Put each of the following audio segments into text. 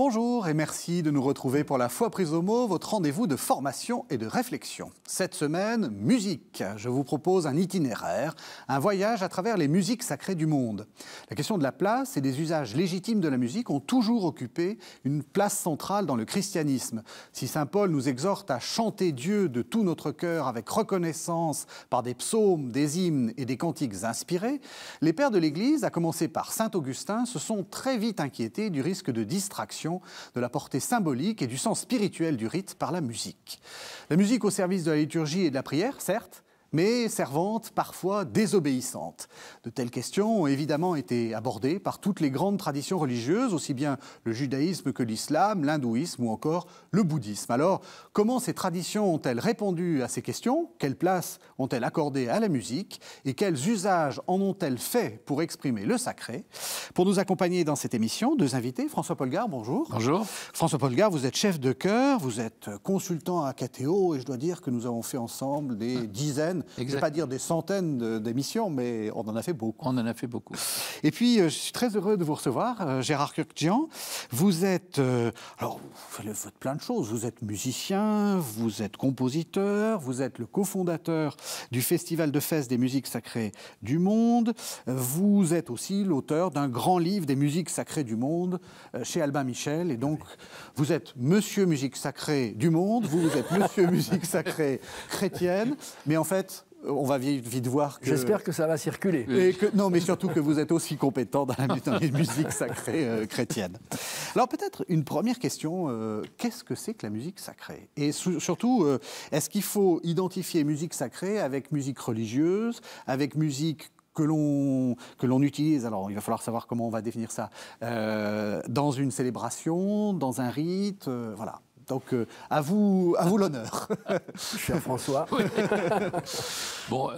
Bonjour et merci de nous retrouver pour la Foi prise au mot, votre rendez-vous de formation et de réflexion. Cette semaine, musique. Je vous propose un itinéraire, un voyage à travers les musiques sacrées du monde. La question de la place et des usages légitimes de la musique ont toujours occupé une place centrale dans le christianisme. Si saint Paul nous exhorte à chanter Dieu de tout notre cœur avec reconnaissance par des psaumes, des hymnes et des cantiques inspirés, les pères de l'Église, à commencer par saint Augustin, se sont très vite inquiétés du risque de distraction, de la portée symbolique et du sens spirituel du rite par la musique. La musique au service de la liturgie et de la prière, certes, mais servante, parfois désobéissante. De telles questions ont évidemment été abordées par toutes les grandes traditions religieuses, aussi bien le judaïsme que l'islam, l'hindouisme ou encore le bouddhisme. Alors, comment ces traditions ont-elles répondu à ces questions? Quelle place ont-elles accordée à la musique? Et quels usages en ont-elles fait pour exprimer le sacré? Pour nous accompagner dans cette émission, deux invités. François Polgar, bonjour. Bonjour. François Polgar, vous êtes chef de chœur, vous êtes consultant à KTO et je dois dire que nous avons fait ensemble des dizaines, je ne vais pas dire des centaines d'émissions, mais on en a fait beaucoup. On en a fait beaucoup. Et puis, je suis très heureux de vous recevoir, Gérard Kurkdjian. Vous êtes, alors, vous faites plein de choses. Vous êtes musicien, vous êtes compositeur, vous êtes le cofondateur du Festival de Fès des musiques sacrées du monde. Vous êtes aussi l'auteur d'un grand livre des musiques sacrées du monde chez Albin Michel. Et donc, vous êtes Monsieur Musique Sacrée du monde, vous êtes Monsieur Musique Sacrée chrétienne, mais en fait, on va vite voir que... J'espère que ça va circuler. Et que, non, mais surtout que vous êtes aussi compétent dans les musiques sacrées chrétiennes. Alors peut-être une première question, qu'est-ce que c'est que la musique sacrée? Et surtout, est-ce qu'il faut identifier musique sacrée avec musique religieuse, avec musique que l'on utilise, alors il va falloir savoir comment on va définir ça, dans une célébration, dans un rite, voilà. Donc, à vous l'honneur. Cher François. Oui. Bon,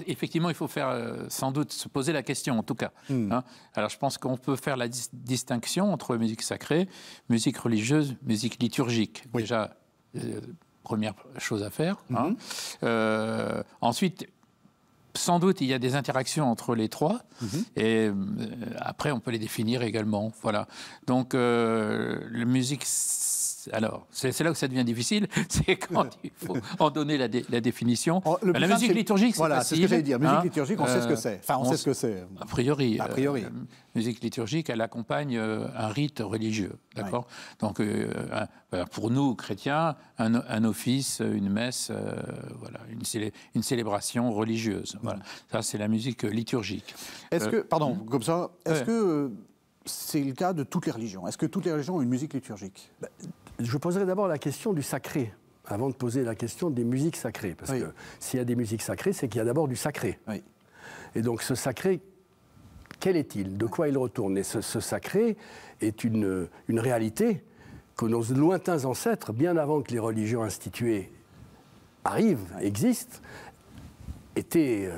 effectivement, il faut faire, sans doute, se poser la question, en tout cas. Hein. Alors, je pense qu'on peut faire la distinction entre musique sacrée, musique religieuse, musique liturgique. Oui. Déjà, première chose à faire. Hein. Ensuite, sans doute, il y a des interactions entre les trois, et après, on peut les définir également. Voilà. Donc, la musique... Alors, c'est là où ça devient difficile, c'est quand il faut en donner la définition. La musique liturgique, c'est voilà, facile. C'est ce que j'allais dire. Musique liturgique, on sait ce que c'est. Enfin, on sait ce que c'est. A priori. A priori. Musique liturgique, elle accompagne un rite religieux, d'accord. Donc, pour nous, chrétiens, un office, une messe, voilà, une célébration religieuse. Voilà. Ça, c'est la musique liturgique. Est-ce que, pardon, comme ça, est-ce que c'est le cas de toutes les religions? Est-ce que toutes les religions ont une musique liturgique? Je poserai d'abord la question du sacré, avant de poser la question des musiques sacrées. Parce que s'il y a des musiques sacrées, c'est qu'il y a d'abord du sacré. Oui. Et donc ce sacré, quel est-il? De quoi il retourne? Et ce sacré est une réalité que nos lointains ancêtres, bien avant que les religions instituées arrivent, existent, étaient...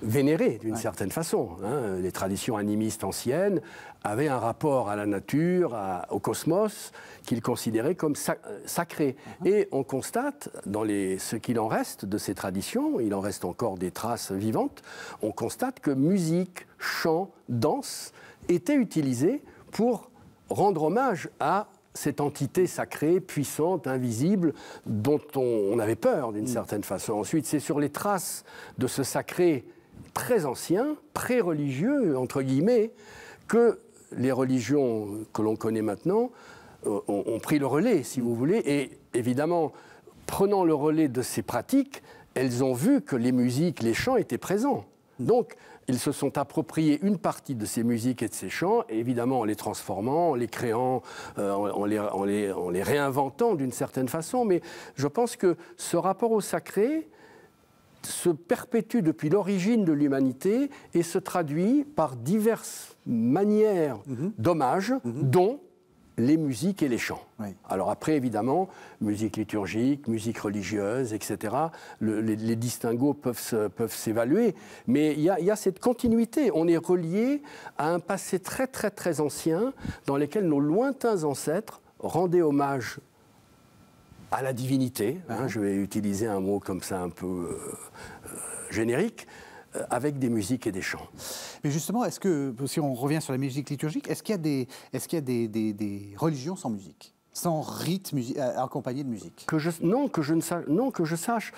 vénérés d'une certaine façon. Hein. Les traditions animistes anciennes avaient un rapport à la nature, au cosmos, qu'ils considéraient comme sacré. Et on constate, dans ce qu'il en reste de ces traditions, il en reste encore des traces vivantes, on constate que musique, chant, danse étaient utilisés pour rendre hommage à cette entité sacrée, puissante, invisible, dont on avait peur d'une certaine façon. Ensuite, c'est sur les traces de ce sacré très ancien, pré-religieux, entre guillemets, que les religions que l'on connaît maintenant ont pris le relais, si vous voulez. Et évidemment, prenant le relais de ces pratiques, elles ont vu que les musiques, les chants étaient présents. Donc, ils se sont appropriés une partie de ces musiques et de ces chants, et évidemment en les transformant, en les créant, en les réinventant d'une certaine façon. Mais je pense que ce rapport au sacré se perpétue depuis l'origine de l'humanité et se traduit par diverses manières d'hommage, dont les musiques et les chants. Oui. Alors après, évidemment, musique liturgique, musique religieuse, etc., les distinguos peuvent s'évaluer, mais il y a cette continuité. On est relié à un passé très, très, très ancien dans lequel nos lointains ancêtres rendaient hommage à la divinité, je vais utiliser un mot comme ça un peu générique, avec des musiques et des chants. Mais justement, est-ce que, si on revient sur la musique liturgique, est-ce qu'il y a des religions sans musique, sans rite accompagné de musique? Non, que je sache.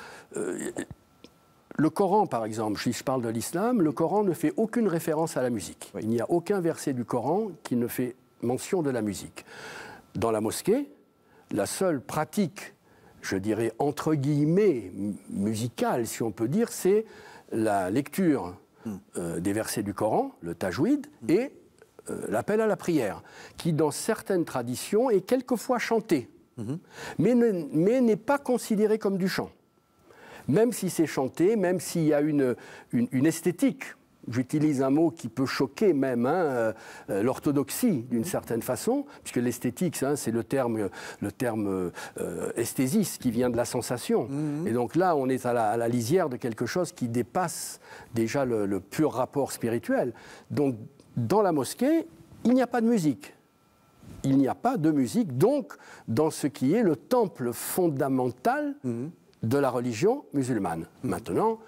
Le Coran, par exemple, si je parle de l'islam, le Coran ne fait aucune référence à la musique. Oui. Il n'y a aucun verset du Coran qui ne fait mention de la musique. Dans la mosquée, la seule pratique, je dirais entre guillemets, musicale, si on peut dire, c'est la lecture des versets du Coran, le tajwid, et l'appel à la prière, qui dans certaines traditions est quelquefois chanté, mais n'est pas considéré comme du chant. Même si c'est chanté, même s'il y a une esthétique, j'utilise un mot qui peut choquer même, l'orthodoxie d'une certaine façon, puisque l'esthétique, c'est le terme esthésis qui vient de la sensation. Et donc là, on est à la lisière de quelque chose qui dépasse déjà le pur rapport spirituel. Donc, dans la mosquée, il n'y a pas de musique. Il n'y a pas de musique, donc, dans ce qui est le temple fondamental de la religion musulmane. Maintenant,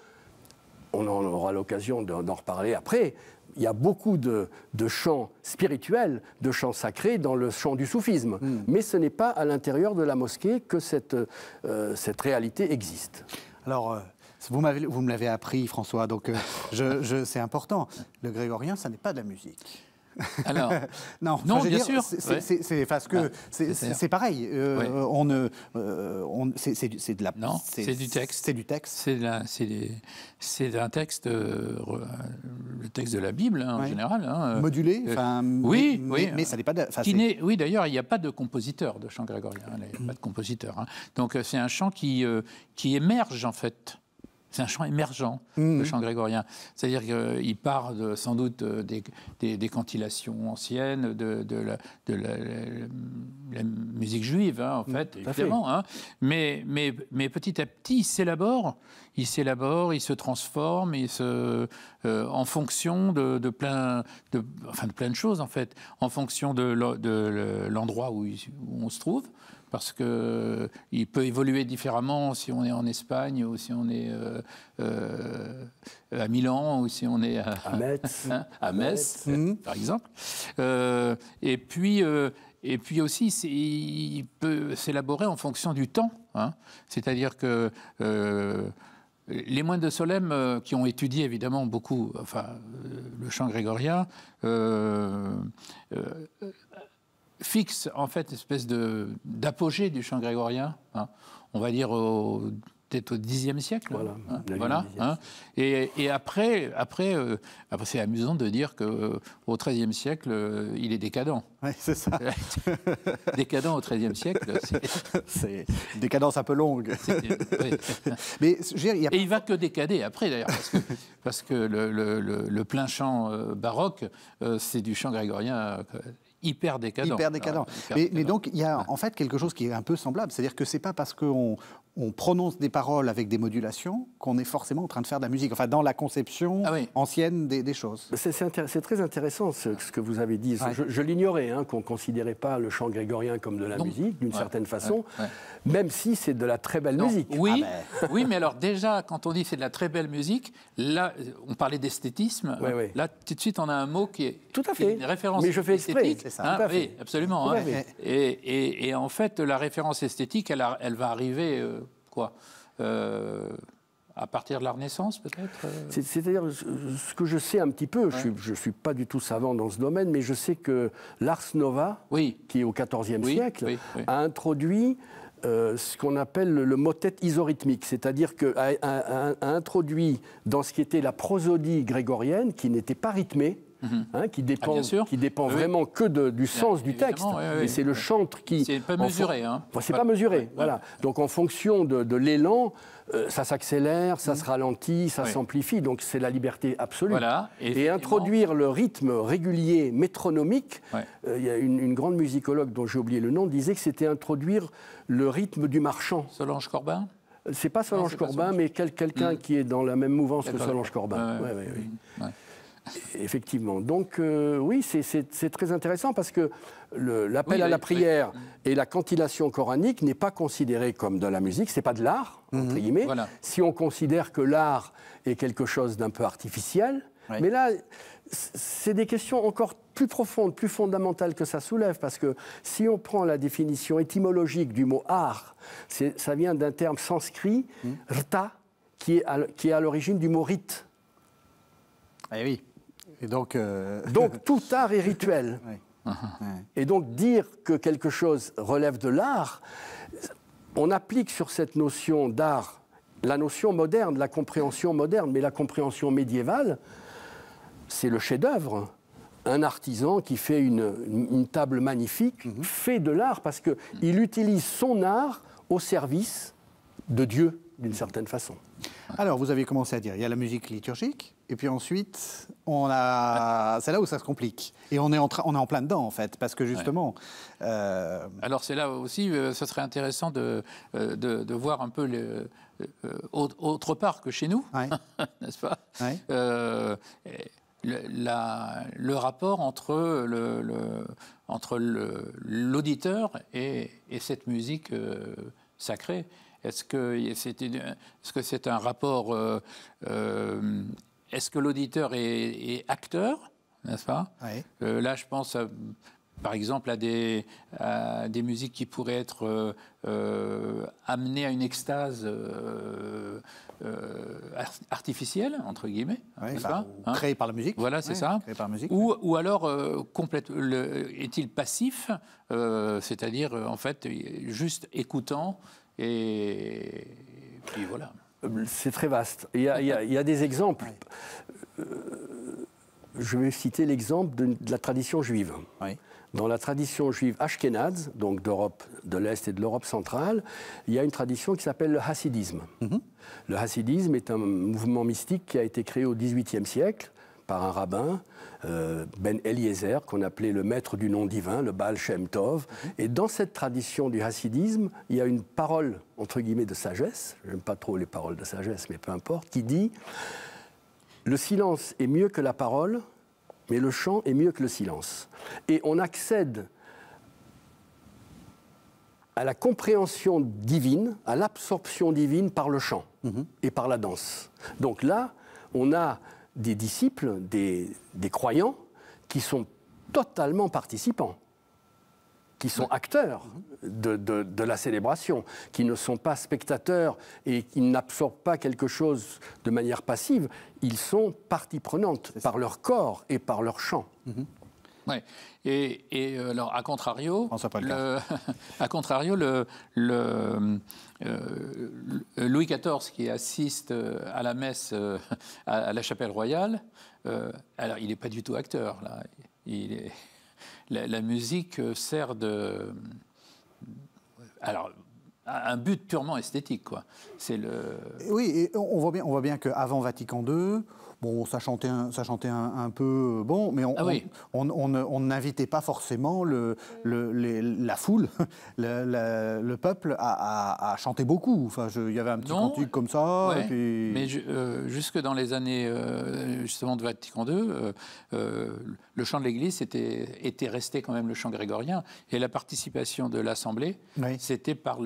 on en aura l'occasion d'en reparler après. Il y a beaucoup de chants spirituels, de chants sacrés dans le chant du soufisme. Mais ce n'est pas à l'intérieur de la mosquée que cette réalité existe. Alors, vous me l'avez appris, François, donc c'est important. Le grégorien, ça n'est pas de la musique. Alors, non, bien sûr. C'est parce que c'est pareil. C'est de la. Non, c'est du texte. C'est du texte. C'est un texte, le texte de la Bible en général. Modulé. Oui, mais ça n'est pas. Oui, d'ailleurs, il n'y a pas de compositeur de chant grégorien. Il n'y a pas de compositeur. Donc c'est un chant qui émerge en fait. C'est un chant émergent, le chant grégorien. C'est-à-dire qu'il part sans doute des cantilations anciennes, de la musique juive, en fait, évidemment. Mais petit à petit, il s'élabore, il se transforme, en fonction de plein de choses, en fait, en fonction de l'endroit où on se trouve. Parce qu'il peut évoluer différemment si on est en Espagne ou si on est à Milan ou si on est à Metz, par exemple. Et puis aussi, il peut s'élaborer en fonction du temps. C'est-à-dire que les moines de Solesmes, qui ont étudié évidemment beaucoup le chant grégorien, fixe en fait une espèce d'apogée du chant grégorien, on va dire peut-être au Xe siècle. Voilà. Et après c'est amusant de dire qu'au XIIIe siècle, il est décadent. Oui, c'est ça. Décadent au XIIIe siècle. C'est une décadence un peu longue. Mais et il va que décader après, d'ailleurs, parce que le plein chant baroque, c'est du chant grégorien hyper décadent. Mais donc, il y a en fait quelque chose qui est un peu semblable. C'est-à-dire que c'est pas parce qu'on prononce des paroles avec des modulations qu'on est forcément en train de faire de la musique. Enfin, dans la conception ancienne des choses. C'est très intéressant ce que vous avez dit. Je l'ignorais, qu'on ne considérait pas le chant grégorien comme de la musique, d'une certaine façon, même si c'est de la très belle musique. Oui, oui, mais alors déjà, quand on dit c'est de la très belle musique, là, on parlait d'esthétisme. Là, tout de suite, on a un mot qui est tout à fait une référence mais je fais exprès. C'est ça. Oui, absolument. Et en fait, la référence esthétique, elle va arriver à partir de la Renaissance, peut-être C'est-à-dire, ce que je sais un petit peu, je ne suis pas du tout savant dans ce domaine, mais je sais que l'Ars Nova, qui est au XIVe siècle, a introduit ce qu'on appelle le motet isorhythmique, c'est-à-dire qu'a introduit dans ce qui était la prosodie grégorienne, qui n'était pas rythmée, qui dépend vraiment que du sens du texte. Et c'est le chantre qui... C'est pas mesuré. C'est pas mesuré, voilà. Donc en fonction de l'élan, ça s'accélère, ça se ralentit, ça s'amplifie. Donc c'est la liberté absolue. Voilà, et introduire le rythme régulier, métronomique, il y a une grande musicologue dont j'ai oublié le nom, disait que c'était introduire le rythme du marchand. Solange Corbin ? C'est pas Solange Corbin, mais quelqu'un qui est dans la même mouvance que Solange Corbin. Effectivement. Donc, oui, c'est très intéressant parce que l'appel à la prière et la cantillation coranique n'est pas considéré comme de la musique, c'est pas de l'art, entre guillemets. Voilà. Si on considère que l'art est quelque chose d'un peu artificiel, mais là, c'est des questions encore plus profondes, plus fondamentales que ça soulève, parce que si on prend la définition étymologique du mot art, ça vient d'un terme sanskrit, rta, qui est à l'origine du mot rite. Eh oui. Et donc tout art est rituel. Et donc dire que quelque chose relève de l'art, on applique sur cette notion d'art la notion moderne, la compréhension moderne, mais la compréhension médiévale, c'est le chef-d'œuvre. Un artisan qui fait une table magnifique fait de l'art parce qu'il utilise son art au service de Dieu, d'une certaine façon. Alors, vous avez commencé à dire, il y a la musique liturgique, et puis ensuite, c'est là où ça se complique. Et on est en plein dedans, en fait, parce que justement... Alors, c'est là aussi, ce serait intéressant de voir un peu autre part que chez nous, n'est-ce pas ? Le rapport entre l'auditeur et cette musique sacrée. Est-ce que c'est un rapport... est-ce que l'auditeur est acteur, n'est-ce pas ? Là, je pense, par exemple, à des musiques qui pourraient être amenées à une extase artificielle, entre guillemets, créée par la musique. Voilà, c'est ça. Créée par la musique. Ou alors, est-il passif, c'est-à-dire, en fait, juste écoutant et puis voilà. C'est très vaste. Il y a des exemples. Je vais citer l'exemple de la tradition juive. Dans la tradition juive ashkénaze, donc d'Europe de l'Est et de l'Europe centrale, il y a une tradition qui s'appelle le hassidisme. Le hassidisme est un mouvement mystique qui a été créé au XVIIIe siècle par un rabbin, Ben Eliezer, qu'on appelait le maître du nom divin, le Baal Shem Tov. Et dans cette tradition du hassidisme, il y a une parole, entre guillemets, de sagesse, j'aime pas trop les paroles de sagesse, mais peu importe, qui dit « Le silence est mieux que la parole, mais le chant est mieux que le silence. » Et on accède à la compréhension divine, à l'absorption divine par le chant et par la danse. Donc là, on a des disciples, des croyants, qui sont totalement participants, qui sont acteurs de la célébration, qui ne sont pas spectateurs et qui n'absorbent pas quelque chose de manière passive. Ils sont partie prenante par leur corps et par leur chant. Ouais. Et alors, à contrario, Louis XIV qui assiste à la messe à la Chapelle Royale, alors il n'est pas du tout acteur là. La musique sert alors un but purement esthétique, quoi. Oui, et on voit bien qu'avant Vatican II. Bon, ça chantait un peu bon, mais on n'invitait pas forcément la foule, le peuple à chanter beaucoup. Enfin, il y avait un petit cantique comme ça. Ouais, et puis... Mais jusque dans les années justement de Vatican II, le chant de l'Église était resté quand même le chant grégorien, et la participation de l'Assemblée, c'était par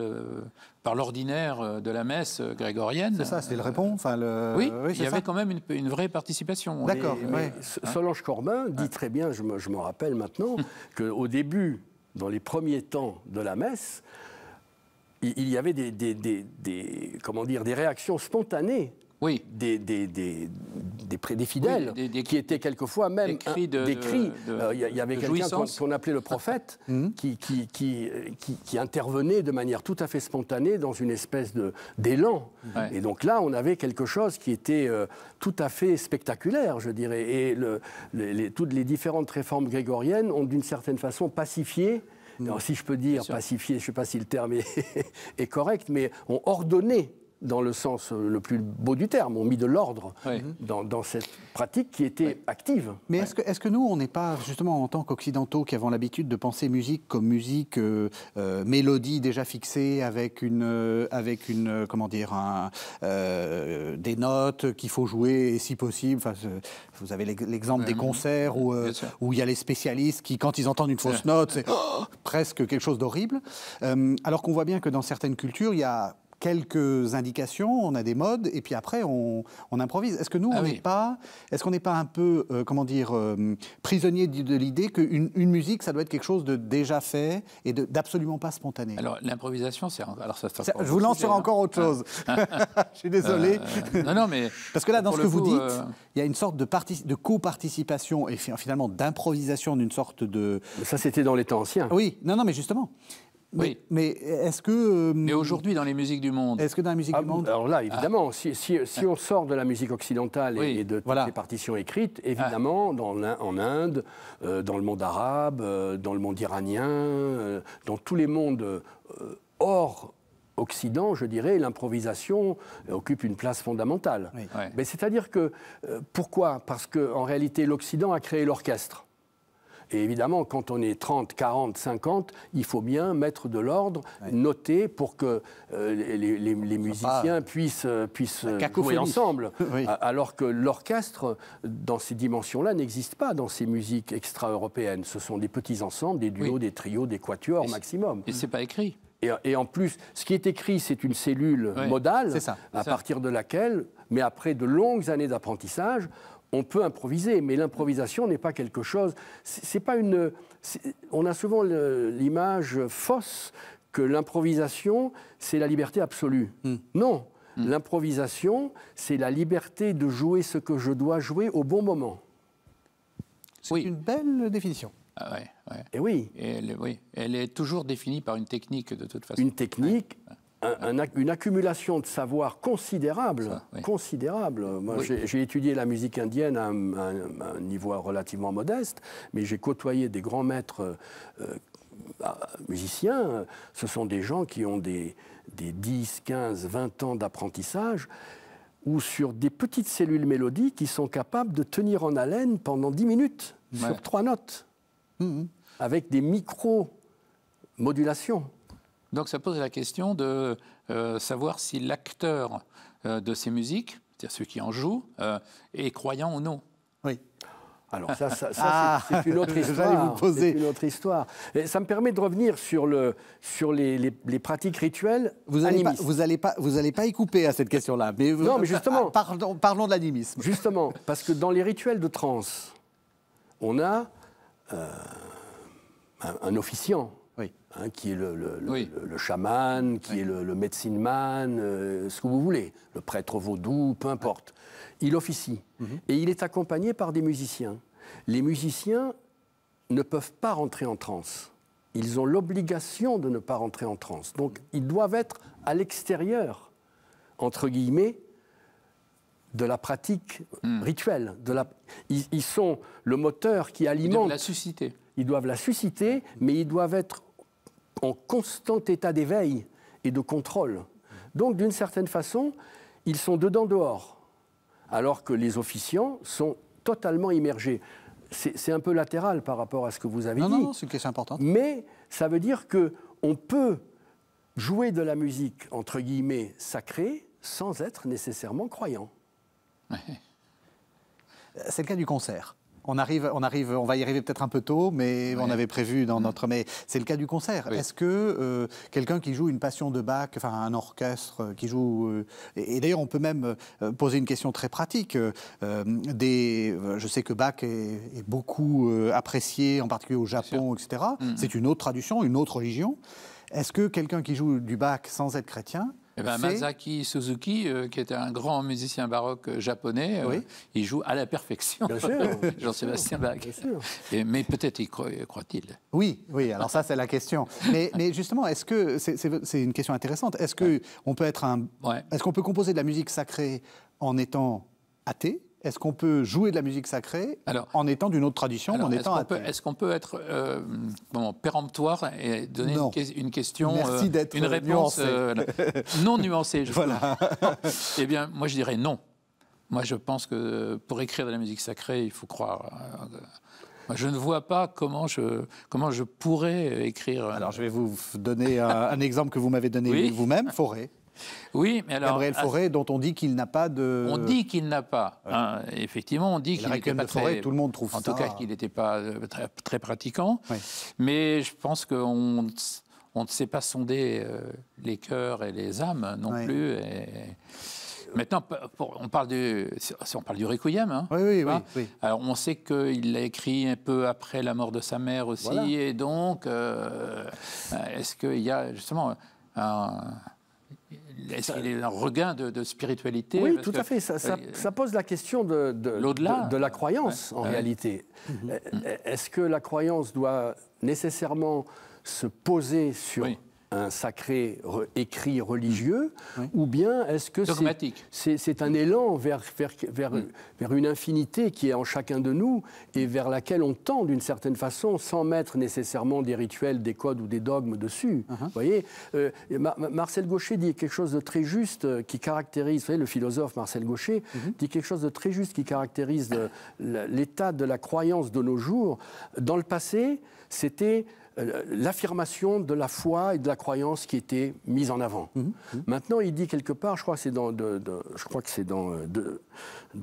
l'ordinaire de la messe grégorienne. C'est ça, c'était le répond. Oui, il y avait quand même une vraie participation. D'accord. Solange Corbin dit très bien, je me rappelle maintenant, qu'au début, dans les premiers temps de la messe, il y avait des réactions spontanées. Oui. Des fidèles, qui étaient quelquefois même des cris. Il y avait quelqu'un qu'on appelait le prophète, qui intervenait de manière tout à fait spontanée dans une espèce d'élan. Et donc là, on avait quelque chose qui était tout à fait spectaculaire, je dirais. Et toutes les différentes réformes grégoriennes ont d'une certaine façon pacifié. Alors, si je peux dire pacifié, je ne sais pas si le terme est correct, mais ont ordonné dans le sens le plus beau du terme, ont mis de l'ordre dans cette pratique qui était active. Mais est-ce que nous, on n'est pas, justement, en tant qu'occidentaux, qui avons l'habitude de penser musique comme musique, mélodie déjà fixée, avec comment dire, des notes qu'il faut jouer, si possible. Enfin, vous avez l'exemple des concerts où il y a les spécialistes qui, quand ils entendent une fausse note, c'est presque quelque chose d'horrible. Alors qu'on voit bien que dans certaines cultures, il y a quelques indications, on a des modes, et puis après, on improvise. Est-ce que nous, on n'est pas un peu, comment dire, prisonnier de l'idée qu'une musique, ça doit être quelque chose de déjà fait et d'absolument pas spontané? Alors, l'improvisation, c'est... Je vous lance sur encore autre chose. Je suis désolé. Non, mais... Parce que là, dans ce que vous dites, il y a une sorte de coparticipation et finalement d'improvisation d'une sorte de... Ça, c'était dans les temps anciens. Oui, non, mais justement... Mais est-ce que... mais aujourd'hui, dans les musiques du monde... Est-ce que dans la musique du monde... Alors là, évidemment, si on sort de la musique occidentale et de toutes les partitions écrites, évidemment, en Inde, dans le monde arabe, dans le monde iranien, dans tous les mondes hors Occident, je dirais, l'improvisation occupe une place fondamentale. Oui. Mais c'est-à-dire que... pourquoi? Parce qu'en réalité, l'Occident a créé l'orchestre. Et évidemment, quand on est 30, 40, 50, il faut bien mettre de l'ordre, noter pour que les musiciens puissent jouer ensemble. Alors que l'orchestre, dans ces dimensions-là, n'existe pas dans ces musiques extra-européennes. Ce sont des petits ensembles, des duos, des trios, des quatuors maximum. Et c'est pas écrit. Et en plus, ce qui est écrit, c'est une cellule modale, à partir de laquelle, mais après de longues années d'apprentissage, on peut improviser, mais l'improvisation n'est pas quelque chose... C'est pas une... On a souvent l'image fausse que l'improvisation, c'est la liberté absolue. Non, l'improvisation, c'est la liberté de jouer ce que je dois jouer au bon moment. C'est une belle définition. Ah Et oui. Elle est toujours définie par une technique, de toute façon. Une technique... Une accumulation de savoir considérable. Considérable. Moi, j'ai étudié la musique indienne à un niveau relativement modeste, mais j'ai côtoyé des grands maîtres musiciens. Ce sont des gens qui ont des 10, 15, 20 ans d'apprentissage, ou sur des petites cellules mélodiques qui sont capables de tenir en haleine pendant 10 minutes sur 3 notes, avec des micro-modulations. Donc ça pose la question de savoir si l'acteur de ces musiques, c'est-à-dire ceux qui en jouent, est croyant ou non. Oui. Alors ça c'est une autre histoire. C'est une autre histoire. Et ça me permet de revenir sur les pratiques rituelles animistes. Vous allez pas y couper à cette question-là. Non, mais justement. Parlons de l'animisme. Justement, parce que dans les rituels de transe, on a un officiant. Qui est le chaman, qui est le medicine man, ce que vous voulez, le prêtre vaudou, peu importe. Il officie. Et il est accompagné par des musiciens. Les musiciens ne peuvent pas rentrer en transe. Ils ont l'obligation de ne pas rentrer en transe. Donc, ils doivent être à l'extérieur, entre guillemets, de la pratique rituelle. Ils sont le moteur qui alimente... Ils doivent la susciter. Ils doivent la susciter, mais ils doivent être en constant état d'éveil et de contrôle. Donc, d'une certaine façon, ils sont dedans-dehors, alors que les officiants sont totalement immergés. C'est un peu latéral par rapport à ce que vous avez dit. Non, c'est une question importante. Mais ça veut dire qu'on peut jouer de la musique, entre guillemets, sacrée, sans être nécessairement croyant. C'est le cas du concert. On va y arriver peut-être un peu tôt, mais on avait prévu dans notre... Mais c'est le cas du concert. Oui. Est-ce que quelqu'un qui joue une passion de Bach, enfin un orchestre qui joue... et d'ailleurs, on peut même poser une question très pratique. Je sais que Bach est beaucoup apprécié, en particulier au Japon, etc. C'est une autre tradition, une autre religion. Est-ce que quelqu'un qui joue du Bach sans être chrétien... Masaki Suzuki, qui était un grand musicien baroque japonais, il joue à la perfection. Bien sûr. Jean-Sébastien Bach. Bien sûr. Mais peut-être y croit-il. Oui, alors ça c'est la question. Mais justement, est-ce que c'est une question intéressante. Est-ce que on peut être est-ce qu'on peut composer de la musique sacrée en étant athée est-ce qu'on peut jouer de la musique sacrée en étant d'une autre tradition, en étant athée? Est-ce qu'on peut être péremptoire et donner une question, une réponse non nuancée, je voilà. Eh bien, moi, je dirais non. Moi, je pense que pour écrire de la musique sacrée, il faut croire. Moi, je ne vois pas comment je pourrais écrire. Alors, je vais vous donner un exemple que vous m'avez donné vous-même, Fauré. Oui, mais alors... Gabriel Fauré, dont on dit qu'il n'a pas de... On dit qu'il n'a pas. Ouais. Hein, effectivement, on dit qu'il n'était pas très... Tout le monde trouve en ça. tout cas, qu'il n'était pas très pratiquant. Oui. Mais je pense qu'on ne sait pas sonder les cœurs et les âmes non plus. Et... Maintenant, on parle du Requiem. Hein, oui. Alors, on sait qu'il l'a écrit un peu après la mort de sa mère aussi. Voilà. Et donc, est-ce qu'il y a justement est-ce qu'il y a un regain de spiritualité? Oui, tout à fait. Ça pose la question de la croyance, en réalité. Est-ce que la croyance doit nécessairement se poser sur un sacré écrit religieux, ou bien est-ce que c'est un élan vers une infinité qui est en chacun de nous et vers laquelle on tend d'une certaine façon sans mettre nécessairement des rituels, des codes ou des dogmes dessus. Vous voyez, Marcel Gauchet dit quelque chose de très juste qui caractérise, vous voyez, le philosophe Marcel Gauchet dit quelque chose de très juste qui caractérise l'état de la croyance de nos jours. Dans le passé, c'était l'affirmation de la foi et de la croyance qui était mise en avant. Maintenant, il dit quelque part, je crois que c'est dans de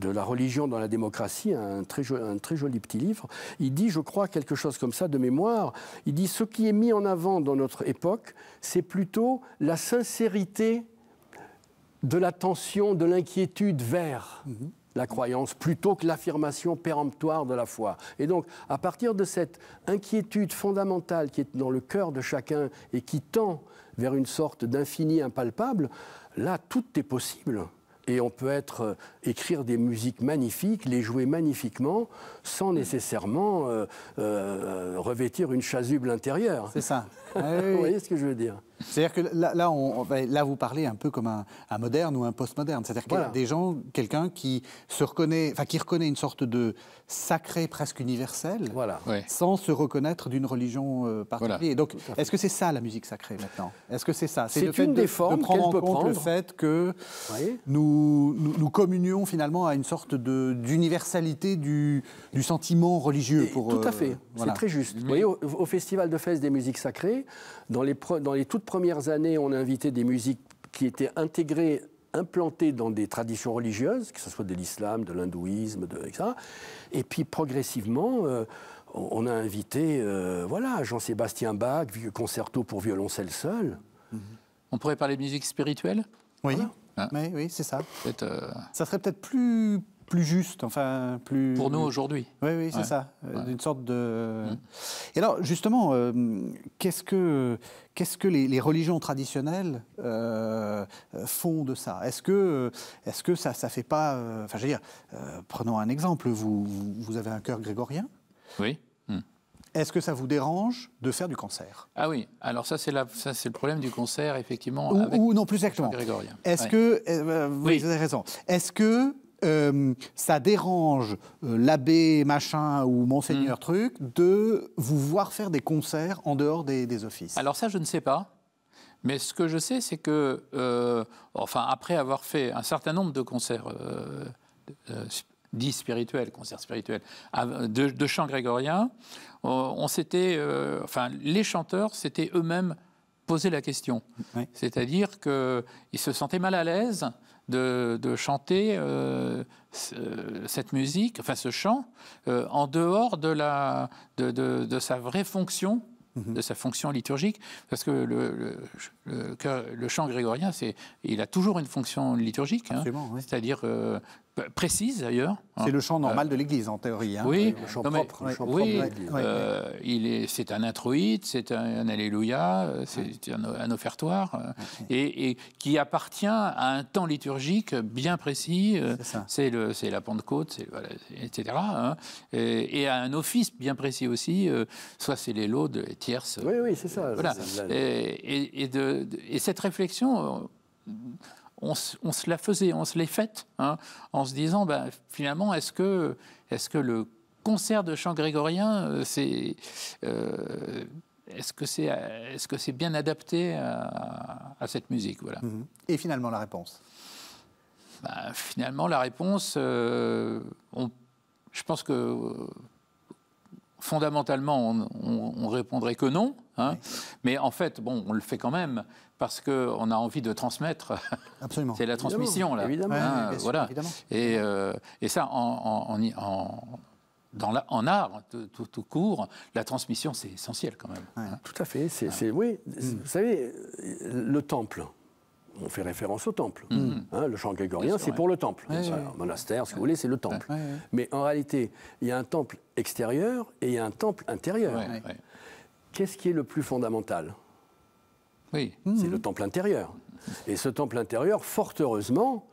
la religion dans la démocratie, un très joli petit livre, il dit, je crois, quelque chose comme ça de mémoire, il dit, ce qui est mis en avant dans notre époque, c'est plutôt la sincérité de l'attention, de l'inquiétude vers la croyance, plutôt que l'affirmation péremptoire de la foi. Et donc, à partir de cette inquiétude fondamentale qui est dans le cœur de chacun et qui tend vers une sorte d'infini impalpable, là, tout est possible. Et on peut écrire des musiques magnifiques, les jouer magnifiquement, sans nécessairement revêtir une chasuble intérieure. C'est ça. Vous voyez ce que je veux dire? C'est-à-dire que là, vous parlez un peu comme un moderne ou un postmoderne. C'est-à-dire qu'il y a des gens, quelqu'un qui reconnaît une sorte de sacré presque universel, sans se reconnaître d'une religion particulière. Donc, est-ce que c'est ça la musique sacrée maintenant? Est-ce que c'est ça? C'est le fait de prendre en compte le fait que nous communions finalement à une sorte d'universalité du sentiment religieux. Tout à fait, c'est très juste. Vous voyez, au Festival de Fès des musiques sacrées, dans les toutes premières années, on a invité des musiques qui étaient intégrées, implantées dans des traditions religieuses, que ce soit de l'islam, de l'hindouisme, etc. Et puis progressivement, on a invité Jean-Sébastien Bach, concerto pour violoncelle seul. On pourrait parler de musique spirituelle? Oui, oui, c'est ça. Ça serait peut-être plus juste, enfin plus... Pour nous aujourd'hui. Oui, c'est ça. Une sorte de... Et alors, justement, qu'est-ce que les religions traditionnelles font de ça? Est-ce que ça fait pas... Enfin, je veux dire, prenons un exemple. Vous avez un chœur grégorien. Oui. Est-ce que ça vous dérange de faire du concert? Ah oui, alors ça c'est le problème du concert, effectivement. Ou non, plus exactement. Est-ce que... vous avez raison. Est-ce que ça dérange l'abbé machin ou monseigneur truc de vous voir faire des concerts en dehors des offices? Alors ça, je ne sais pas. Mais ce que je sais, c'est que, après avoir fait un certain nombre de concerts dits spirituels, concerts spirituels, de chants grégoriens, les chanteurs s'étaient eux-mêmes posé la question. C'est-à-dire qu'ils se sentaient mal à l'aise de chanter cette musique, enfin ce chant, en dehors de sa vraie fonction, de sa fonction liturgique, parce que le chant grégorien, il a toujours une fonction liturgique, c'est-à-dire précise d'ailleurs. C'est le chant normal de l'Église en théorie. Oui, le chant propre. C'est un introïte, c'est un alléluia, c'est un offertoire, et qui appartient à un temps liturgique bien précis. C'est la Pentecôte, etc. Et à un office bien précis aussi. Soit c'est les laudes, les tierces. Oui, c'est ça. Voilà. Et cette réflexion on se la faisait, on se l'est faite, hein, en se disant, finalement, est-ce que le concert de chant grégorien, est-ce que c'est bien adapté à cette musique, voilà. Et finalement, la réponse finalement, la réponse, je pense que fondamentalement, on répondrait que non. Hein. Oui. Mais en fait, on le fait quand même parce qu'on a envie de transmettre. Absolument. C'est la transmission, là. Évidemment. Hein, sûr, voilà. Évidemment. Et ça, en art, tout court, la transmission, c'est essentiel quand même. Ouais. Hein. Tout à fait. Oui, vous savez, le temple. On fait référence au temple. Hein, le chant grégorien, c'est pour le temple. Un monastère, ce que vous voulez, c'est le temple. Mais en réalité, il y a un temple extérieur et il y a un temple intérieur. Qu'est-ce qui est le plus fondamental ? C'est le temple intérieur. Et ce temple intérieur, fort heureusement,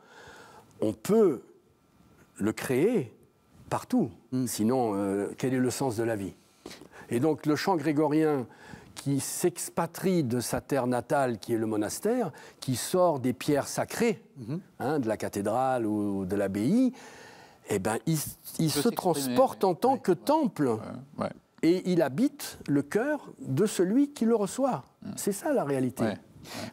on peut le créer partout. Sinon, quel est le sens de la vie ? Et donc, le chant grégorien qui s'expatrie de sa terre natale, qui est le monastère, qui sort des pierres sacrées, de la cathédrale ou de l'abbaye, il se transporte en tant que temple. Et il habite le cœur de celui qui le reçoit. C'est ça la réalité.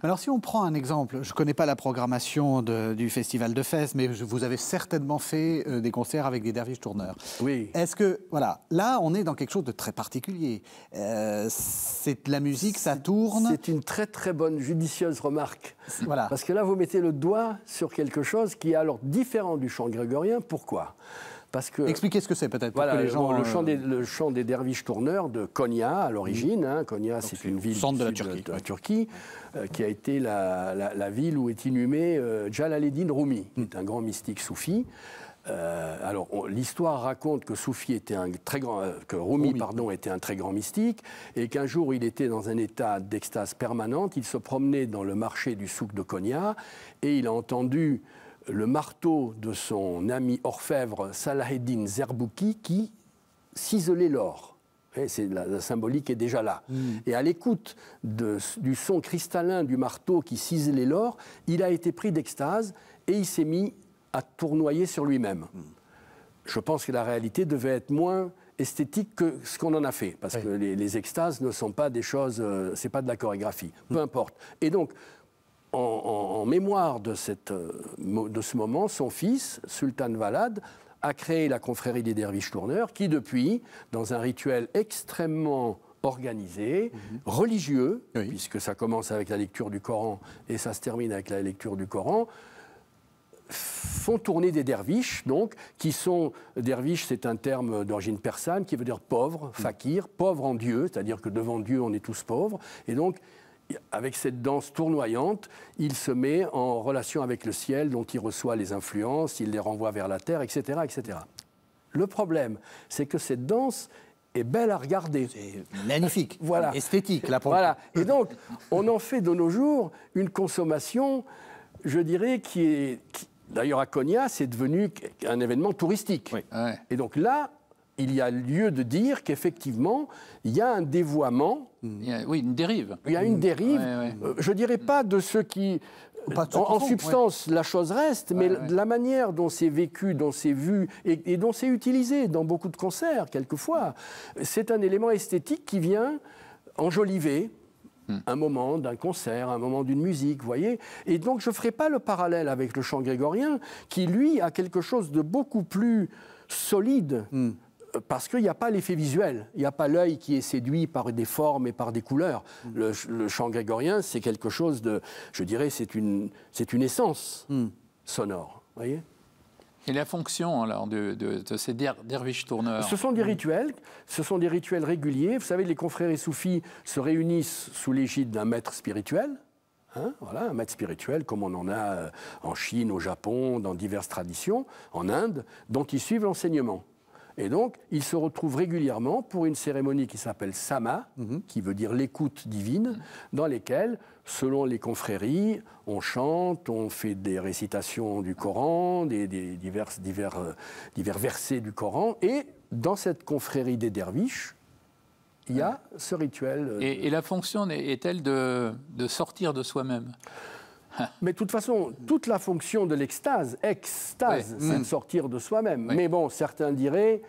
Alors si on prend un exemple, je ne connais pas la programmation du Festival de Fès, mais vous avez certainement fait des concerts avec des derviches tourneurs. Oui. Est-ce que, voilà, là on est dans quelque chose de très particulier. C'est de la musique, ça tourne. C'est une très très bonne, judicieuse remarque. Voilà. Parce que là vous mettez le doigt sur quelque chose qui est alors différent du chant grégorien. Pourquoi ? Parce que, expliquez ce que c'est peut-être pour que les gens... Le chant des derviches tourneurs de Konya à l'origine. Konya, c'est une ville centre de la Turquie qui a été la ville où est inhumé Jalaleddin Rumi, qui est un grand mystique soufi. L'histoire raconte que Soufi était que Rumi était un très grand mystique et qu'un jour il était dans un état d'extase permanente. Il se promenait dans le marché du souk de Konya et il a entendu le marteau de son ami orfèvre Salaheddin Zerbouki qui ciselait l'or. La symbolique est déjà là. Et à l'écoute du son cristallin du marteau qui ciselait l'or, il a été pris d'extase et il s'est mis à tournoyer sur lui-même. Je pense que la réalité devait être moins esthétique que ce qu'on en a fait, parce que les extases ne sont pas des choses, c'est pas de la chorégraphie, peu importe. Et donc, en mémoire de ce moment, son fils, Sultan Valad, a créé la confrérie des derviches tourneurs, qui depuis, dans un rituel extrêmement organisé, religieux, puisque ça commence avec la lecture du Coran et ça se termine avec la lecture du Coran, font tourner des derviches, donc, qui sont... Derviche, c'est un terme d'origine persane qui veut dire pauvre, fakir, pauvre en Dieu, c'est-à-dire que devant Dieu, on est tous pauvres, et donc... Avec cette danse tournoyante, il se met en relation avec le ciel dont il reçoit les influences, il les renvoie vers la terre, etc., etc. Le problème, c'est que cette danse est belle à regarder. C'est magnifique, voilà. Esthétique. Là, pour voilà. Et donc, on en fait de nos jours une consommation, je dirais, d'ailleurs à Konya, c'est devenu un événement touristique. Et donc là, il y a lieu de dire qu'effectivement, il y a un dévoiement. Une dérive. Il y a une dérive, je ne dirais pas de ceux qui... En substance, la chose reste, mais de la manière dont c'est vécu, dont c'est vu et dont c'est utilisé dans beaucoup de concerts, quelquefois, c'est un élément esthétique qui vient enjoliver un moment d'un concert, un moment d'une musique, vous voyez. Et donc, je ne ferai pas le parallèle avec le chant grégorien, qui, lui, a quelque chose de beaucoup plus solide, parce qu'il n'y a pas l'effet visuel, il n'y a pas l'œil qui est séduit par des formes et par des couleurs. Le chant grégorien, c'est quelque chose de, je dirais, c'est une essence sonore, vous voyez. Et la fonction alors, de ces derviches tourneurs? Ce sont des rituels réguliers. Vous savez, les confréries soufis se réunissent sous l'égide d'un maître spirituel. Voilà, un maître spirituel comme on en a en Chine, au Japon, dans diverses traditions, en Inde, dont ils suivent l'enseignement. Et donc, ils se retrouvent régulièrement pour une cérémonie qui s'appelle Sama, qui veut dire l'écoute divine, dans lesquelles, selon les confréries, on chante, on fait des récitations du Coran, des divers versets du Coran, et dans cette confrérie des derviches, il y a ce rituel. Et la fonction est-elle de sortir de soi-même? Mais de toute façon, toute la fonction de l'extase, extase, c'est de sortir de soi-même. Mais bon, certains diraient,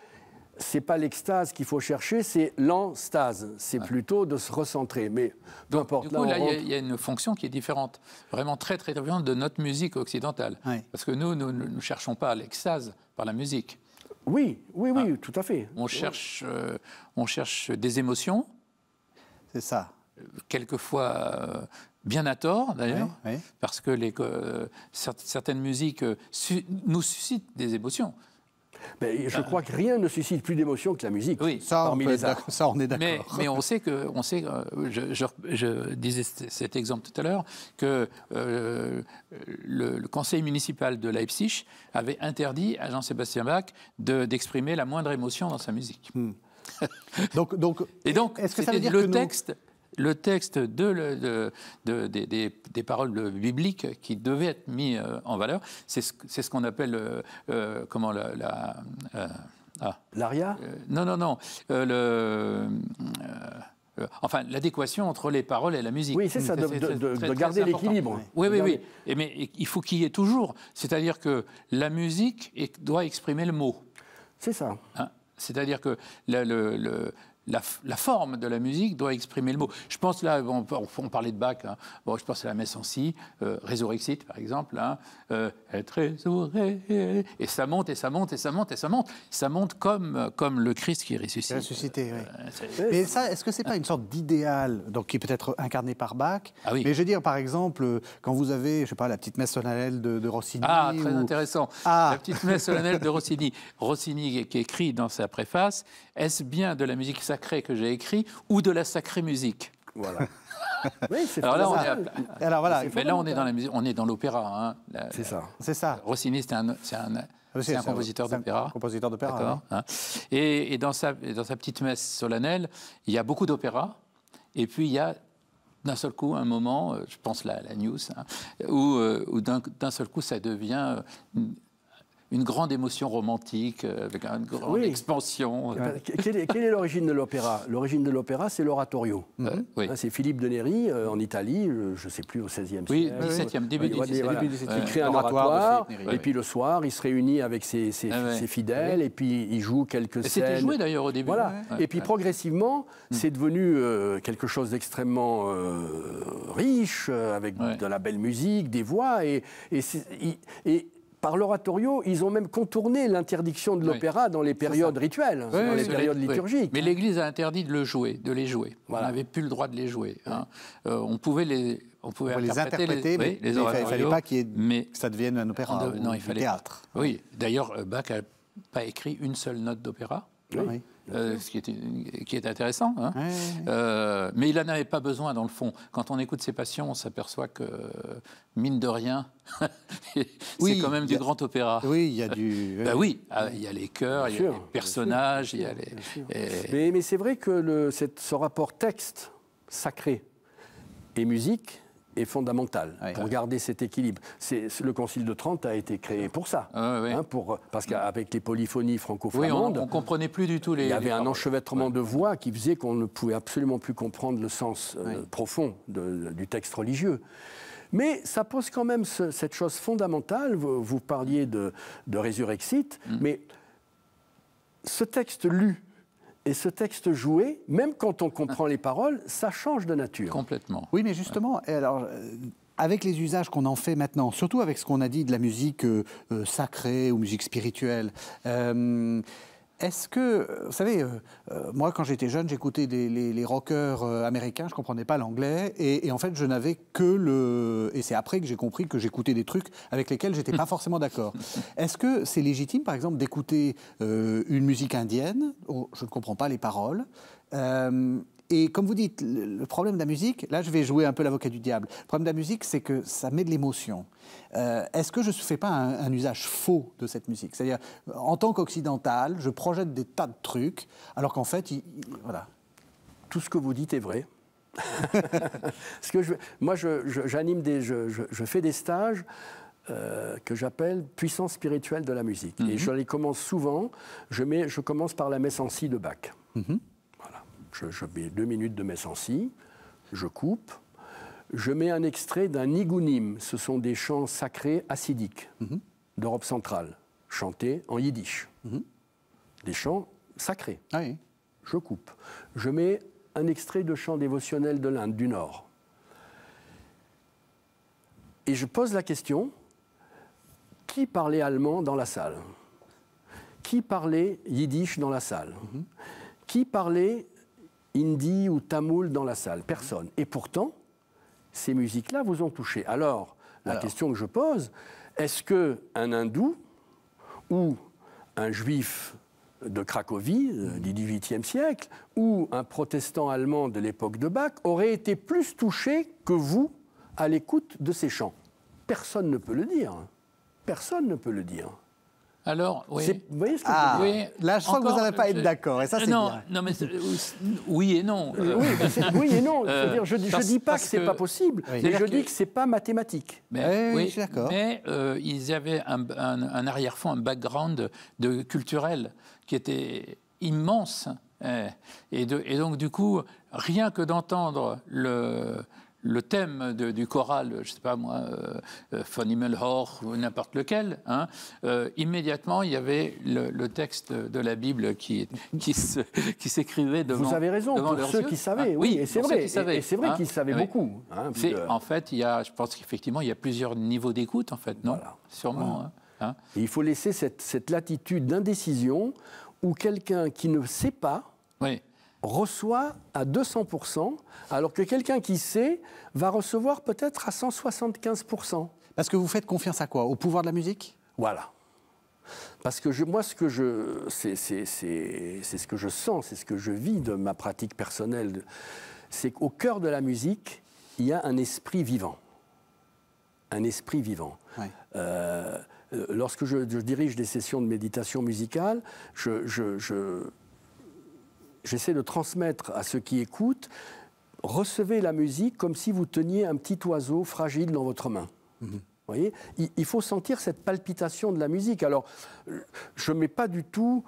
c'est pas l'extase qu'il faut chercher, c'est l'enstase. C'est plutôt de se recentrer. Mais peu importe. Du coup, là, il y a une fonction qui est différente, vraiment très, très différente de notre musique occidentale. Parce que nous ne cherchons pas l'extase par la musique. Oui, tout à fait. On cherche des émotions. C'est ça. Quelquefois bien à tort, d'ailleurs, parce que certaines musiques nous suscitent des émotions. Mais je crois que rien ne suscite plus d'émotion que la musique. Oui, ça, on est d'accord. Mais on sait je disais cet exemple tout à l'heure, que le conseil municipal de Leipzig avait interdit à Jean-Sébastien Bach d'exprimer la moindre émotion dans sa musique. Donc, est-ce que ça veut dire le texte des paroles bibliques qui devaient être mis en valeur, c'est ce qu'on appelle l'aria Non. Enfin, l'adéquation entre les paroles et la musique. Oui, c'est ça, de garder l'équilibre. Oui. Mais il faut qu'il y ait toujours. C'est-à-dire que la musique doit exprimer le mot. C'est ça. C'est-à-dire que la forme de la musique doit exprimer le mot. Je pense là, on parlait de Bach, je pense à la messe en si, Résurrexit par exemple, être résurré, et ça monte, et ça monte, et ça monte, et ça monte. Ça monte comme le Christ qui ressuscite. Ressuscité, oui. Mais ça, est-ce que c'est pas une sorte d'idéal, donc qui peut être incarné par Bach? Oui. Mais je veux dire, par exemple, quand vous avez, je sais pas, la petite messe solennelle de Rossini. Très intéressant. La petite messe solennelle de Rossini. Rossini qui écrit dans sa préface, est-ce bien de la musique sacrée que j'ai écrit ou de la sacrée musique? Voilà. Oui, c'est mais là, on est dans la musique, on est dans l'opéra. C'est ça. Rossini, c'est un compositeur d'opéra. Compositeur d'opéra. Et dans sa petite messe solennelle, il y a beaucoup d'opéra. Et puis il y a d'un seul coup un moment, je pense la news, où d'un seul coup ça devient une grande émotion romantique, avec une grande expansion. Quelle est l'origine de l'opéra? L'origine de l'opéra, c'est l'oratorio. C'est Philippe de Néri, en Italie, je ne sais plus, au XVIe siècle. Oui, début du XVIe. Il crée un oratoire, et puis le soir, il se réunit avec ses fidèles, et puis il joue quelques scènes. C'était joué d'ailleurs au début. Et puis progressivement, c'est devenu quelque chose d'extrêmement riche, avec de la belle musique, des voix, et par l'oratorio, ils ont même contourné l'interdiction de l'opéra dans les périodes rituelles, dans les périodes liturgiques. Mais l'Église a interdit de les jouer. On n'avait plus le droit de les jouer. On pouvait les interpréter, mais il ne fallait pas que ça devienne un opéra ou un théâtre. Oui, d'ailleurs, Bach n'a pas écrit une seule note d'opéra. Ce qui est intéressant. Mais il n'en avait pas besoin, dans le fond. Quand on écoute ses passions, on s'aperçoit que, mine de rien, c'est quand même du grand opéra. Oui, il y a du... il y a les chœurs, il y a les personnages, il y a les... Mais c'est vrai que ce rapport texte sacré et musique est fondamental pour garder cet équilibre. Le Concile de Trente a été créé pour ça, parce qu'avec les polyphonies franco-flamandes, on ne comprenait plus du tout les... Il y avait un enchevêtrement de voix qui faisait qu'on ne pouvait absolument plus comprendre le sens profond du texte religieux. Mais ça pose quand même cette chose fondamentale. Vous parliez de Résurrexit, mais ce texte lu et ce texte joué, même quand on comprend les paroles, ça change de nature. Complètement. Oui, mais justement, alors, avec les usages qu'on en fait maintenant, surtout avec ce qu'on a dit de la musique sacrée ou musique spirituelle, est-ce que, vous savez, moi quand j'étais jeune, j'écoutais les rockers américains, je ne comprenais pas l'anglais, et en fait je n'avais que et c'est après que j'ai compris que j'écoutais des trucs avec lesquels je n'étais pas forcément d'accord. Est-ce que c'est légitime, par exemple, d'écouter une musique indienne, où je ne comprends pas les paroles, et comme vous dites, le problème de la musique, là je vais jouer un peu l'avocat du diable, le problème de la musique c'est que ça met de l'émotion. Est-ce que je ne fais pas un usage faux de cette musique? C'est-à-dire, en tant qu'occidental, je projette des tas de trucs, alors qu'en fait, voilà. Tout ce que vous dites est vrai. Parce que moi, j'anime je fais des stages que j'appelle puissance spirituelle de la musique. Et je les commence souvent. Je commence par la messe en si de Bach. Voilà. Je mets 2 minutes de messe en si, je coupe. je mets un extrait d'un nigunim. Ce sont des chants sacrés hassidiques d'Europe centrale, chantés en yiddish. Des chants sacrés. Ah oui. Je coupe. Je mets un extrait de chant dévotionnel de l'Inde du Nord. Et je pose la question, qui parlait allemand dans la salle? Qui parlait yiddish dans la salle? Qui parlait hindi ou tamoul dans la salle? Personne. Et pourtant, ces musiques-là vous ont touché. Alors, la question que je pose, est-ce qu'un hindou ou un juif de Cracovie du XVIIIe siècle ou un protestant allemand de l'époque de Bach aurait été plus touché que vous à l'écoute de ces chants? Personne ne peut le dire. Personne ne peut le dire. Alors, oui. Vous voyez ce que je veux dire? Là, je crois que vous n'allez pas être d'accord, et ça, c'est bien. Non, mais oui et non. Oui et non. Je ne dis pas que ce n'est pas possible, mais je dis que ce n'est pas mathématique. Mais, oui, je suis d'accord. Mais ils avaient un arrière-fond, un background culturel qui était immense. Et donc, du coup, rien que d'entendre le thème du choral, je ne sais pas moi, Von Himmelhoch ou n'importe lequel, hein, immédiatement il y avait le texte de la Bible qui s'écrivait devant. Vous avez raison, pour ceux qui savaient, oui, et c'est vrai, et c'est vrai qu'ils savaient beaucoup. Hein, en fait, je pense qu'effectivement il y a plusieurs niveaux d'écoute, en fait, non? Voilà. Sûrement. Voilà. Hein. Et il faut laisser cette latitude d'indécision où quelqu'un qui ne sait pas. Oui. Reçoit à 200%, alors que quelqu'un qui sait va recevoir peut-être à 175%. Parce que vous faites confiance à quoi? Au pouvoir de la musique? Voilà. Parce que moi, c'est ce que je sens, c'est ce que je vis de ma pratique personnelle, c'est qu'au cœur de la musique, il y a un esprit vivant. Un esprit vivant. Ouais. Lorsque je dirige des sessions de méditation musicale, j'essaie de transmettre à ceux qui écoutent, recevez la musique comme si vous teniez un petit oiseau fragile dans votre main. Vous voyez, il faut sentir cette palpitation de la musique. Alors, je ne mets pas du tout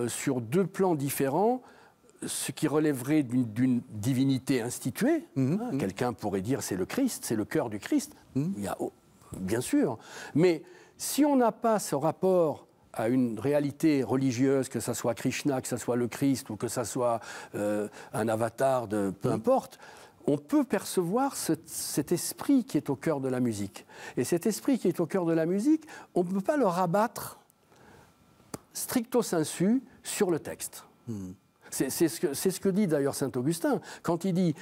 sur deux plans différents ce qui relèverait d'une divinité instituée. Quelqu'un pourrait dire c'est le Christ, c'est le cœur du Christ. Bien sûr. Mais si on n'a pas ce rapport à une réalité religieuse, que ce soit Krishna, que ce soit le Christ, ou que ce soit un avatar de peu importe, on peut percevoir cet esprit qui est au cœur de la musique. Et cet esprit qui est au cœur de la musique, on ne peut pas le rabattre stricto sensu sur le texte. C'est ce que dit d'ailleurs saint Augustin, quand il dit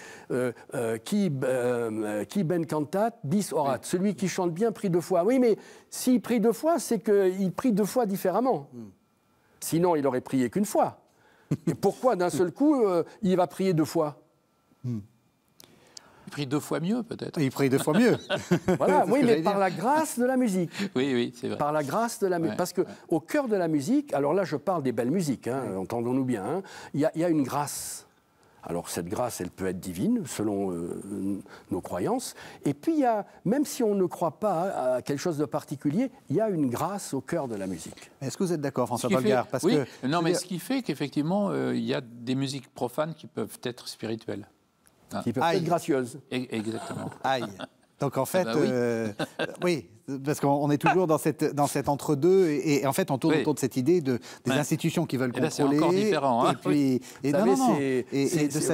qui ben cantat bis orat, celui qui chante bien prie deux fois. Oui, mais s'il prie deux fois, c'est qu'il prie deux fois différemment. Sinon, il aurait prié qu'une fois. Et pourquoi d'un seul coup, il va prier deux fois? Il prie deux fois mieux, peut-être. Il prie deux fois mieux. Voilà, oui, mais par la grâce de la musique. Oui, c'est vrai. Par la grâce de la musique. Parce qu'au cœur de la musique, alors là, je parle des belles musiques, entendons-nous bien, il y a une grâce. Alors cette grâce, elle peut être divine, selon nos croyances. Et puis, même si on ne croit pas à quelque chose de particulier, il y a une grâce au cœur de la musique. Est-ce que vous êtes d'accord, François Polgar? Ce qui fait qu'effectivement, il y a des musiques profanes qui peuvent être spirituelles. Qui peuvent être gracieuses. Exactement. Aïe. Donc en fait, oui. parce qu'on est toujours dans cet entre-deux, et en fait on tourne autour de cette idée des institutions qui veulent contrôler. C'est encore différent. Hein.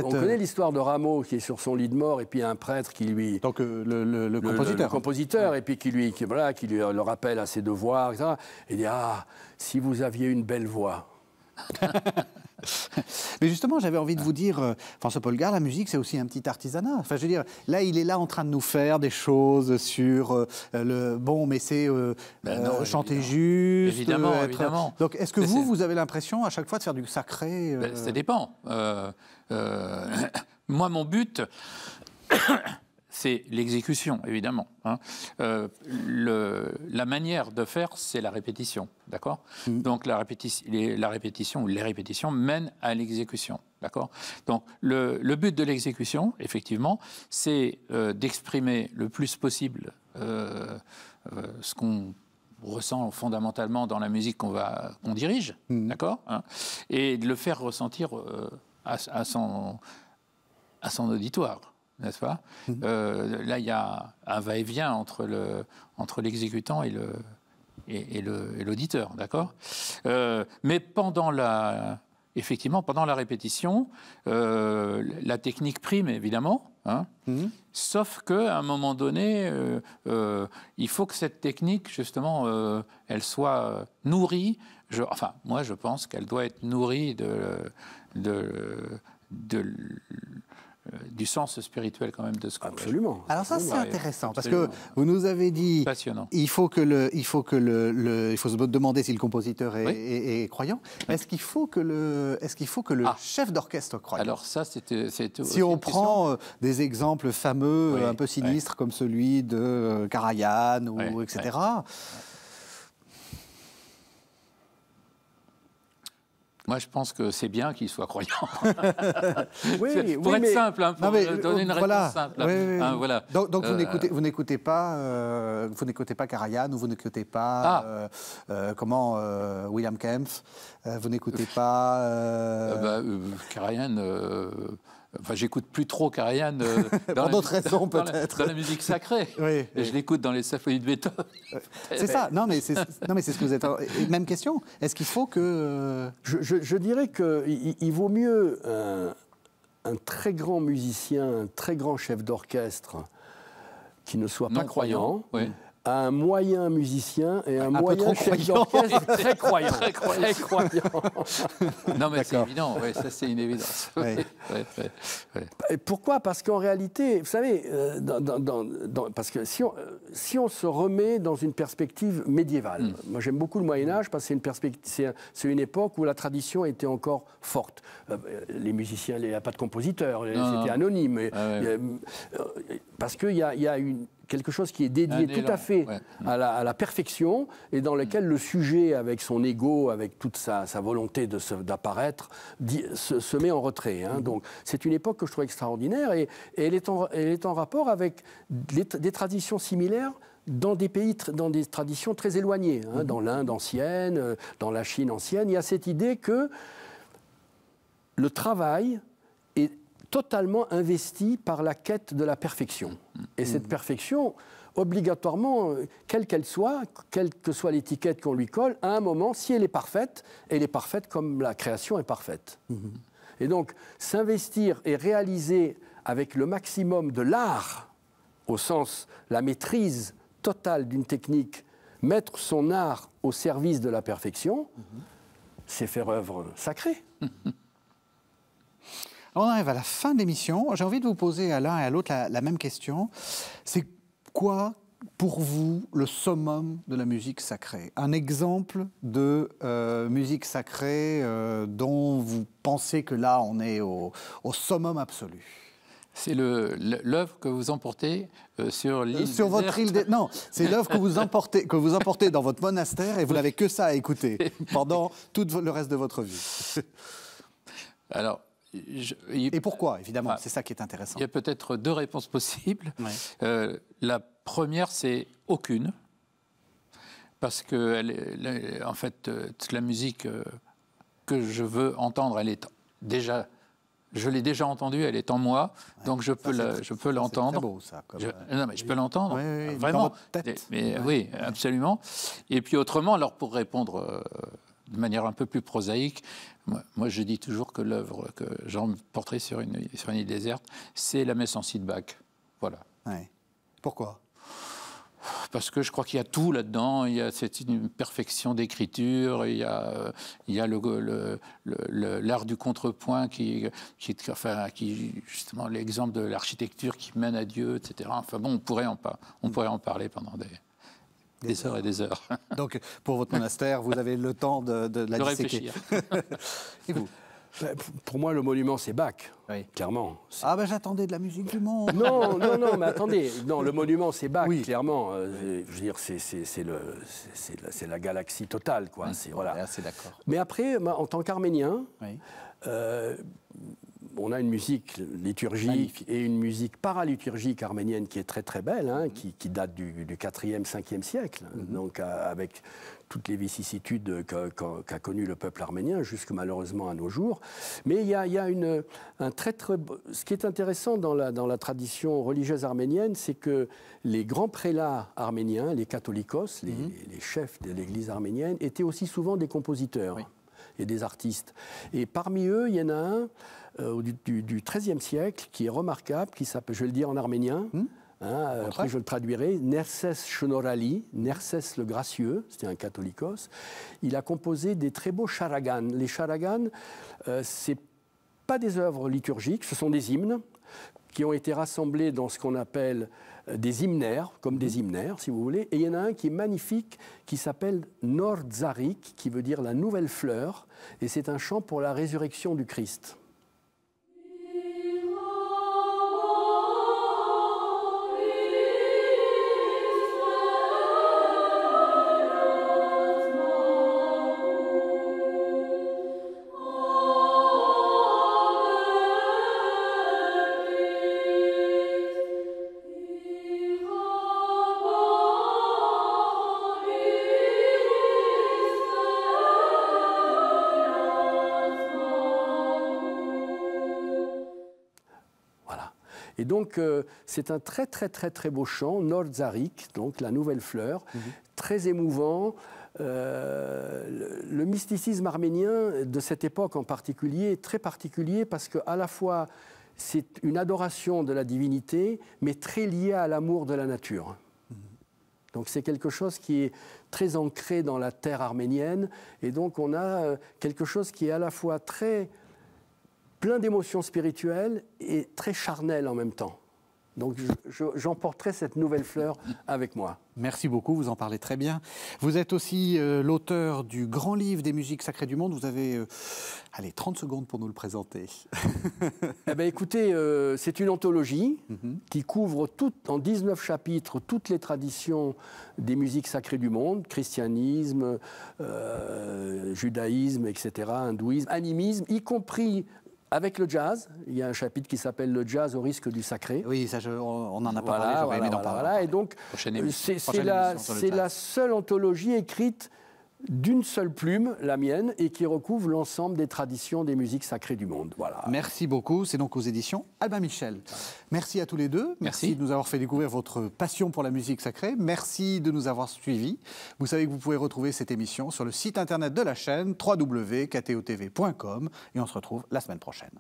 On connaît l'histoire de Rameau qui est sur son lit de mort, et puis un prêtre qui lui... Donc le compositeur. Le compositeur, et puis qui lui le rappelle à ses devoirs, etc. Et il dit, si vous aviez une belle voix... Mais justement, j'avais envie de vous dire, François Polgar, la musique, c'est aussi un petit artisanat. Enfin, je veux dire, là, il est là en train de nous faire des choses sur mais c'est chanter juste. Évidemment. Donc, est-ce que vous avez l'impression à chaque fois de faire du sacré Ça dépend. Moi, mon but... c'est l'exécution, évidemment. La manière de faire, c'est la répétition, d'accord ? Donc la répétition ou les répétitions mènent à l'exécution, d'accord ? Donc le but de l'exécution, effectivement, c'est d'exprimer le plus possible ce qu'on ressent fondamentalement dans la musique qu'on dirige, d'accord ? Et de le faire ressentir à son auditoire. n'est-ce pas? Là, il y a un va-et-vient entre l'exécutant et l'auditeur, d'accord? Mais effectivement, pendant la répétition, la technique prime, évidemment, hein, sauf qu'à un moment donné, il faut que cette technique, justement, elle soit nourrie. Moi, je pense qu'elle doit être nourrie du sens spirituel quand même de ce qu'on fait. Absolument. Alors ça, c'est intéressant, parce que vous nous avez dit... Passionnant. Il faut se demander si le compositeur est croyant. Est-ce qu'il faut que le chef d'orchestre soit croyant? Alors ça, c'était si on prend des exemples fameux, un peu sinistres, comme celui de Karajan, etc. Moi, je pense que c'est bien qu'il soit croyant. Pour être simple, hein, pour donner une réponse simple. Voilà. Donc vous n'écoutez pas Karajan, ou vous n'écoutez pas William Kempff, vous n'écoutez pas Karajan. J'écoute plus trop Karajan pour d'autres raisons peut-être. Dans la musique sacrée. Je l'écoute dans les symphonies de Beethoven. C'est ça. Non mais c'est ce que vous êtes. Même question. Est-ce qu'il faut que je dirais qu'il vaut mieux un très grand musicien, un très grand chef d'orchestre qui ne soit pas croyant. Un moyen musicien et un moyen chef d'orchestre très croyant. Non, mais c'est évident, ça c'est une évidence. Et pourquoi? Parce qu'en réalité, vous savez, parce que si on se remet dans une perspective médiévale, moi j'aime beaucoup le Moyen-Âge parce que c'est une époque où la tradition était encore forte. Les musiciens, il n'y a pas de compositeurs, c'était anonyme. Parce qu'il y a quelque chose qui est dédié tout à fait à la perfection et dans lequel le sujet, avec son ego, avec toute sa volonté d'apparaître, se met en retrait. Donc c'est une époque que je trouve extraordinaire et elle est en rapport avec des traditions similaires dans des pays, dans des traditions très éloignées. Dans l'Inde ancienne, dans la Chine ancienne, il y a cette idée que le travail est totalement investi par la quête de la perfection. Et cette perfection, obligatoirement, quelle qu'elle soit, quelle que soit l'étiquette qu'on lui colle, à un moment, si elle est parfaite comme la création est parfaite. Et donc, s'investir et réaliser avec le maximum de l'art, au sens la maîtrise totale d'une technique, mettre son art au service de la perfection, c'est faire œuvre sacrée. On arrive à la fin de l'émission. J'ai envie de vous poser à l'un et à l'autre la même question. C'est quoi, pour vous, le summum de la musique sacrée? Un exemple de musique sacrée dont vous pensez que là, on est au summum absolu? C'est l'œuvre que vous emportez sur l'île sur votre île Non, c'est l'œuvre que vous emportez dans votre monastère et vous n'avez que ça à écouter pendant tout le reste de votre vie. Alors, et pourquoi, évidemment, c'est ça qui est intéressant. Il y a peut-être deux réponses possibles. La première, c'est aucune. Parce que, en fait, toute la musique que je veux entendre, elle est déjà... Je l'ai déjà entendue, elle est en moi, donc je peux l'entendre. C'est très beau, ça. Non, mais je peux l'entendre, vraiment. Dans votre tête. Oui, absolument. Et puis autrement, alors pour répondre de manière un peu plus prosaïque, moi je dis toujours que l'œuvre que j'emporterai sur une île déserte, c'est la Messe en si de Bach. Voilà. Pourquoi ? Parce que je crois qu'il y a tout là-dedans. C'est une perfection d'écriture. Il y a l'art du contrepoint qui justement l'exemple de l'architecture qui mène à Dieu, etc. Enfin bon, on pourrait en parler pendant des heures et des heures. Donc pour votre monastère, vous avez le temps de la disséquer. Réfléchir. Et vous ? Pour moi, le monument, c'est Bach, clairement. Ah ben j'attendais de la musique du monde. Non, mais attendez. Non, le monument, c'est Bach, clairement. Je veux dire, c'est la galaxie totale, quoi. Voilà. C'est d'accord. Mais après, en tant qu'Arménien, on a une musique liturgique magnifique et une musique paraliturgique arménienne qui est très très belle, hein, qui date du 4e, 5e siècle, donc avec toutes les vicissitudes qu'a connues le peuple arménien, jusque malheureusement à nos jours. Mais il y a ce qui est intéressant dans la tradition religieuse arménienne, c'est que les grands prélats arméniens, les catholicos, les chefs de l'église arménienne, étaient aussi souvent des compositeurs. Oui. Et des artistes. Et parmi eux, il y en a un du XIIIe siècle qui est remarquable, qui s'appelle, je vais le dire en arménien, après je le traduirai, Nerses Shonorali, Nerses le Gracieux, c'était un catholicos. Il a composé des très beaux charagans. Les charagans, ce n'est pas des œuvres liturgiques, ce sont des hymnes qui ont été rassemblés dans ce qu'on appelle des hymnaires, comme des hymnaires, si vous voulez. Et il y en a un qui est magnifique, qui s'appelle Nordzarik, qui veut dire la nouvelle fleur, et c'est un chant pour la résurrection du Christ. Et donc, c'est un très, très, très, très beau chant, Nordzarik, donc la nouvelle fleur, très émouvant. Le mysticisme arménien de cette époque en particulier est très particulier parce qu'à la fois, c'est une adoration de la divinité, mais très liée à l'amour de la nature. Donc c'est quelque chose qui est très ancré dans la terre arménienne. Et donc, on a quelque chose qui est à la fois très plein d'émotions spirituelles et très charnel en même temps. Donc j'emporterai cette nouvelle fleur avec moi. Merci beaucoup, vous en parlez très bien. Vous êtes aussi l'auteur du grand livre des musiques sacrées du monde. Vous avez 30 secondes pour nous le présenter. Eh bien, écoutez, c'est une anthologie qui couvre en 19 chapitres toutes les traditions des musiques sacrées du monde, christianisme, judaïsme, etc., hindouisme, animisme, y compris avec le jazz. Il y a un chapitre qui s'appelle « Le jazz au risque du sacré ». Oui, ça, on en a parlé, j'aurais aimé d'en parler. Voilà. Et donc, c'est la seule anthologie écrite d'une seule plume, la mienne, et qui recouvre l'ensemble des traditions des musiques sacrées du monde. Voilà. Merci beaucoup. C'est donc aux éditions Albin Michel. Merci à tous les deux. Merci de nous avoir fait découvrir votre passion pour la musique sacrée. Merci de nous avoir suivis. Vous savez que vous pouvez retrouver cette émission sur le site internet de la chaîne www.ktotv.com et on se retrouve la semaine prochaine.